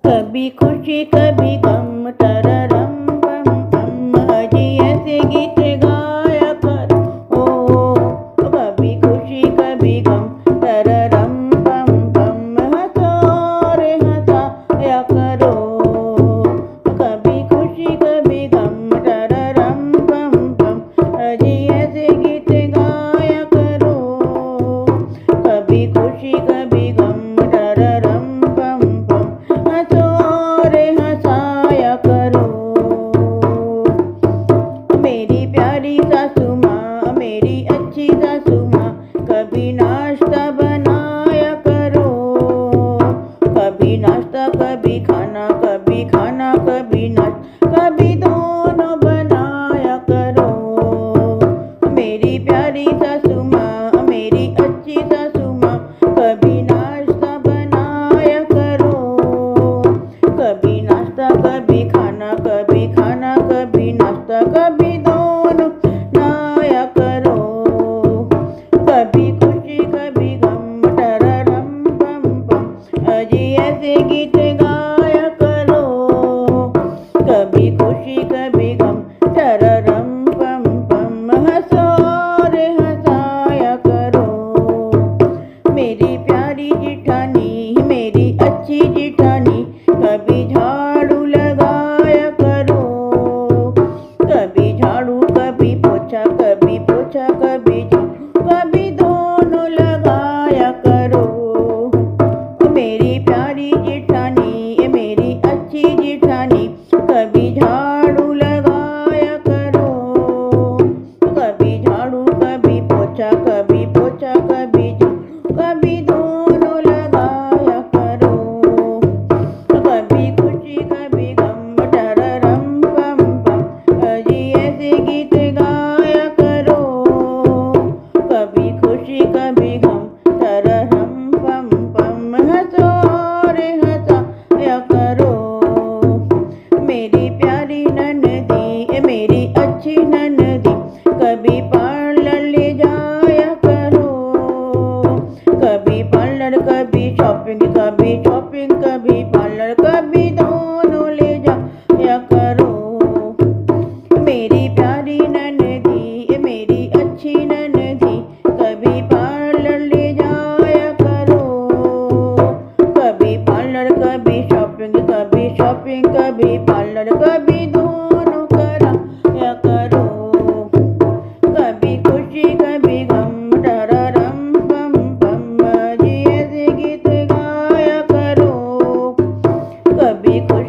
कभी खुशी कभी गम तररम पम पम, अजी ऐसे गीत गाया करो। कभी खुशी कभी गम तररम पम पम, हंसो रे हंसाया करो। कभी खुशी कभी गम तररम पम पम, अजी ऐसे गीत गाया करो। कभी खुशी कभी गम तररम पम पम, हंसो रे हंसाया करो। मेरी प्यारी सासू माँ, मेरी अच्छी सासू माँ, कभी नाश्ता बनाया करो। कभी नाश्ता कभी खाना, कभी खाना कभी नाश्ता, कभी दोनों बनाया करो। मेरी प्यारी सासू माँ, मेरी अच्छी सासू माँ, कभी नाश्ता बनाया करो। कभी नाश्ता कभी खाना, कभी खाना कभी नाश्ता, कभी दोनों बनाया करो। कभी खुशी कभी गम तररम पम पम, अजी ऐसे गीत गाया करो। कभी खुशी कभी गम तररम पम पम, हंसो रे हंसाया करो। मेरी प्यारी जिठानी, मेरी अच्छी जिठानी, कभी झाड़ू लगाया करो। कभी झाड़ू कभी पोछा, कभी पोछा कभी झाड़ू, कभी दोनों लगाया करो। मेरी प्यारी जिठानी, मेरी अच्छी जिठानी, कभी झाड़ू लगाया करो। कभी झाड़ू कभी पोछा, कभी पोछा कभी झाड़ू, कभी दोनों लगाया करो। कभी खुशी कभी गम तररम पम पम, अजी ऐसे गीत गाया करो। कभी खुशी कभी गम तररम पम पम, हंसो रे हंसाया करो। मेरी प्यारी ननदी, मेरी अच्छी ननदी, कभी पार्लर ले जाया करो। कभी पार्लर कभी शॉपिंग, कभी शॉपिंग कभी पार्लर, कभी दोनों ले जाया करो। मेरी प्यारी ननदी, मेरी अच्छी ननदी, कभी पार्लर ले जाया करो। कभी पार्लर कभी शॉपिंग, कभी शॉपिंग कभी पार्लर, कभी दोनों कराया करो। कभी खुशी कभी गम तररम पम पम, अजी ऐसे गीत गाया करो। कभी खुशी